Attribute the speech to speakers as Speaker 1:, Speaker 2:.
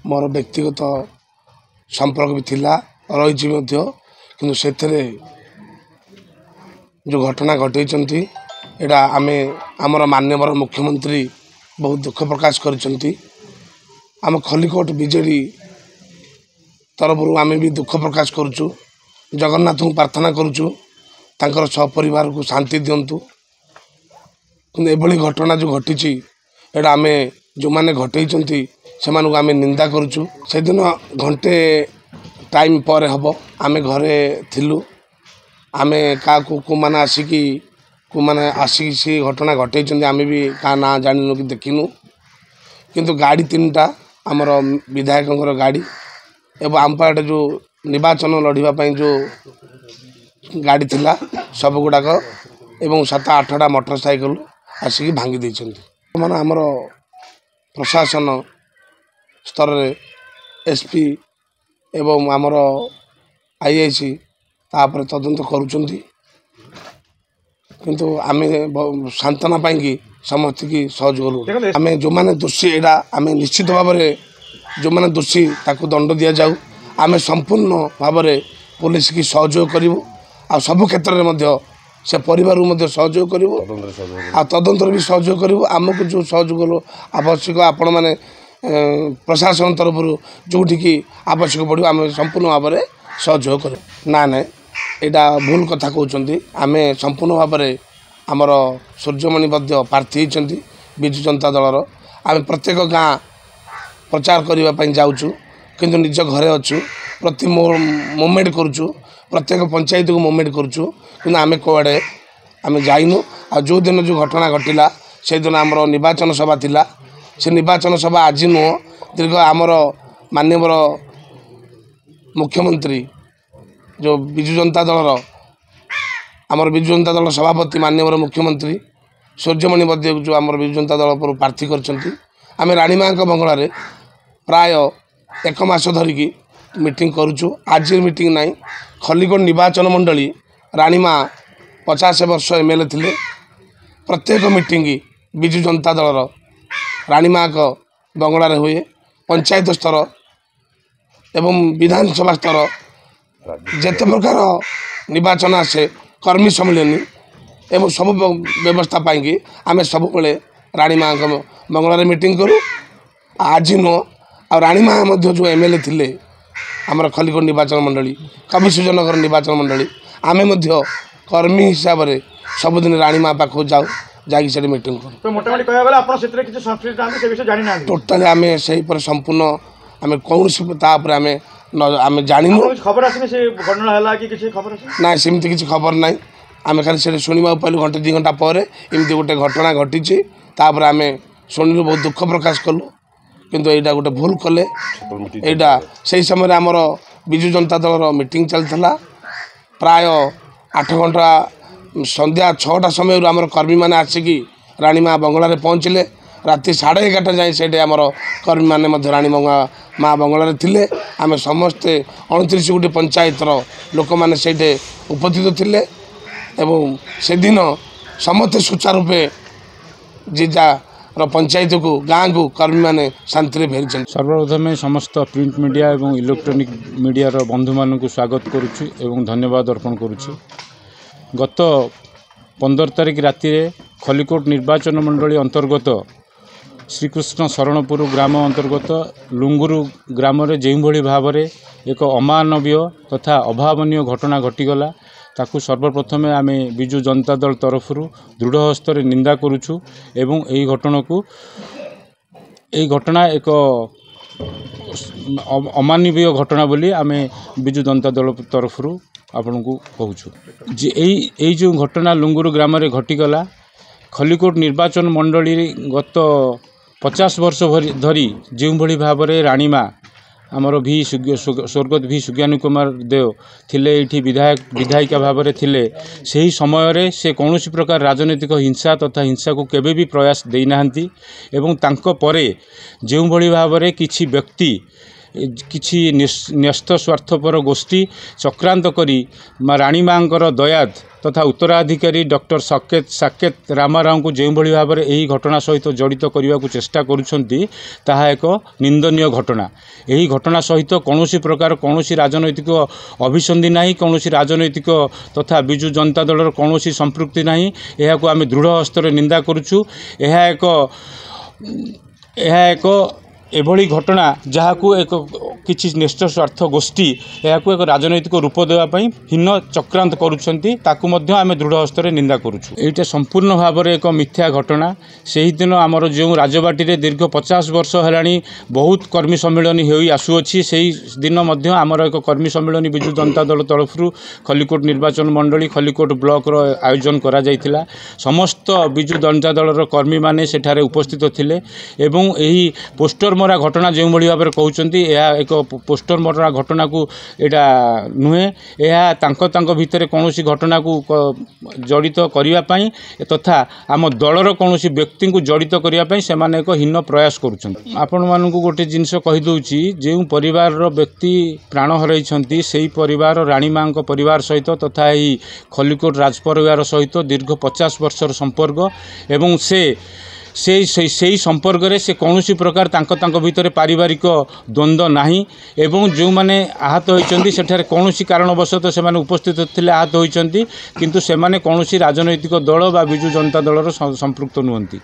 Speaker 1: मोर व्यक्तिगत संपर्क भी थिला रही किंतु से जो घटना घटे एटा आमे आमर माननीय मुख्यमंत्री बहुत दुख प्रकाश करिसेंती। आम खलिकोट बीजेडी तरफ आमे भी दुख प्रकाश करुचु। जगन्नाथ को प्रार्थना करुचु तांकर सपरिवार को शांति दिंतु। कि एभली घटना जो घटी एटा आमे जो माने घटई से आमे निंदा करुचु। से दिन घंटे टाइम पर हम आमे घरे थिलु। आमे का को माने आसिकी को माने आसिकी से घटना घटई आमे भी का ना जानिनु कि देखिनु। किंतु गाड़ी 3टा आमर विधायक गाड़ी एवं आम पाटे जो निर्वाचन लड़ाई जो गाड़ी थिला सब गुड़ाक एवं 7-8टा मोटरसाइकल आसिकी भांगी देइछन्ती। माने आमर प्रशासन स्तर रे एसपी एवं आमर आईआईसी तापर तदंत करुचन्ती। किंतु आमे सांत्वना पाई समस्त की सहयोग आमे जो माने दोषी एडा आमे निश्चित भाव में जो माने दोषी ताकू दंड दिया जाऊ। आमे संपूर्ण भाव में पुलिस की सहयोग करूँ आ सब क्षेत्र में से परिवार सहयोग करूँ आ तदंतर भी सहयोग करूँ। आमको जो सहयोग आवश्यक आपण मैंने प्रशासन तरफ जोठिकी आवश्यक पड़ो आम संपूर्ण भाव में सहयोग करूँ। ना ना यहाँ भूल कथा कहते आमे संपूर्ण भाव में आमर सूर्यमणि प्रार्थी होती विजु जनता दलर आम प्रत्येक गाँ प्रचार करने जाऊँ किंतु निज घरे अच्छु प्रति मूवमेंट करुचु प्रत्येक पंचायत को मूवमेंट करुचु कि आम कड़े आम जाइनु। आ जो दिन जो घटना घटिला से दिन आमर निर्वाचन सभा थिला। से निर्वाचन सभा आज नुह दीर्घ आमर माननीय मुख्यमंत्री जो विजु जनता दलर आमर विजु जनता दल सभापति माननीय मुख्यमंत्री सूर्यमणि बद्य जो आमर विजु जनता दल पर प्रार्थी करछंती। आमे रानी माँ बंगला प्राय 1 मास धरिकी मीटिंग करुचु। आज मीटिंग नाई खलिकोट निर्वाचन मंडली रानीमा 50 वर्ष एमएलए थिले। प्रत्येक मीटिंग विजु जनता दलर रानीमा बंगला हुए पंचायत स्तर एवं विधानसभा स्तर जेते प्रकार निर्वाचन आसे कर्मी सम्मेलन एवं सब व्यवस्था पाई आमे सब बेले रानीमा बंगला मीटिंग करूँ। आज नुह आ रानीमा जो एमएलए थिले आमर खलिकोट निर्वाचन मंडली कवि सूर्यनगर निर्वाचन मंडली आमे कर्मी हिसाब से सबुदिन रानीमा पाखु जाऊ जाकि से मीटिंग कर टोटाली आम से संपूर्ण आम कौन आम जानू
Speaker 2: खबर
Speaker 1: ना सेमती किसी खबर ना आम खाली से शुणा पाइलु घंटे 2 घंटा पर एमती गोटे घटना घटी आम शुणु बहुत दुख प्रकाश कलु। किंतु यहाँ गोटे भूल कले यहाँ से समय आमर विजु जनता दलर मीटिंग चलता प्राय 8 घंटा संध्या 6टा समय आमर कर्मी मैंने आसिकी रानीमा बंगला पहुँचले। राति 11:30 जाए से आमर कर्मी मैंने रानी माँ बंगला थिले। आम समस्ते 29 गोटी पंचायतर लोक मैंने से उपस्थित थिले एवं से दिन समस्ते सुचारूपे जीजा पंचायत को गाँ को कर्मी मैंने शांति फेरी।
Speaker 3: सर्वप्रथमे समस्त प्रिंट मीडिया एवं इलेक्ट्रॉनिक मीडिया बंधु मान स्वागत करुच्ची एवं धन्यवाद अर्पण करुच्ची। गत 15 तारिख राति खलिकोट निर्वाचन मंडली अंतर्गत श्रीकृष्ण शरणपुर ग्राम अंतर्गत लुंगुरु ग्राम जो भाव में एक अमानवीय तथा अभावनीय घटना घटीगला ताकू सर्वप्रथम आम विजु जनता दल तरफ दृढ़ हस्त निंदा करुचु एवं यही घटना एक अमानवीय घटना बोली आम विजु जनता दल तरफ आपण को कहूँ। यही जो घटना लुंगुरु ग्राम रे घटीगला खलिकोट निर्वाचन मंडली गत 50 वर्ष धरी जो भाव में रानीमा आमर भी स्वर्गत भी सुज्ञानी कुमार देव थिले एठी विधायिका भाव में थिले। सही समय रे से कौन प्रकार राजनीतिक हिंसा तथा हिंसा को केबे भी प्रयास देना एवं तांको परे जो भाव में किछि व्यक्ति किछि न्यस्त स्वार्थपर गोष्ठी चक्रांत करी रानी माँकर दयाद तथा उत्तराधिकारी डॉक्टर साकेत रामाराव को जो भाई भाव में यही घटना सहित जड़ित करने को चेष्टा करुँच ताहा एक निंदनीय घटना। यही घटना सहित कौन प्रकार कौन राजनैतिक अभिसंधि ना कौन राजनैतिक तथा विजु जनता दल कौन संपृक्ति ना यह आम दृढ़ हस्तर निंदा करुचु। यह एक एभली घटना जहाँ को एक किसी निष्ठ स्वार्थ गोष्ठी यह एक राजनैतिक रूप देवाई हीन चक्रांत करुँच आम दृढ़ हस्तर निंदा करुचु। यहाँ संपूर्ण भाव में एक मिथ्या घटना। से ही दिन आमर जो राजबाटी दीर्घ 50 वर्ष है बहुत कर्मी सम्मिलन हो आसुअछि। से दिन आमर एक कर्मी सम्मिलन विजु जनता दल तरफ खलिकोट निर्वाचन मंडली खलिकोट ब्लॉक आयोजन करा जायतिला। समस्त विजु जनता दल कर्मी माने सेठारे उपस्थित थिले एवं यही पोस्टर मरा घटना जो भाई भाव में कहते यह एक पोस्टर मरा घटना को यहाँ नुहे यह भितर कौन घटना को जड़ित करने तथा आम दलर कौन व्यक्ति को जड़ित करने से एक हीन प्रयास करुँच। आपण मानक गोटे जिनस कहीदे जो परिवार व्यक्ति प्राण हरई से परिवार राणी माँ परिवार सहित तथा यही खलिकोट राज परिवार सहित दीर्घ 50 वर्षर संपर्क एवं से संपर्क में से कौन प्रकार भितर पारिवारिक द्वंद्व नहीं एवं जो मैंने आहत होती सेठारे कौन कारणवशत से उपस्थित थे आहत होती किंतु से कौन राजनैतिक दल बा विजु जनता दलर संपृक्त नुहंती।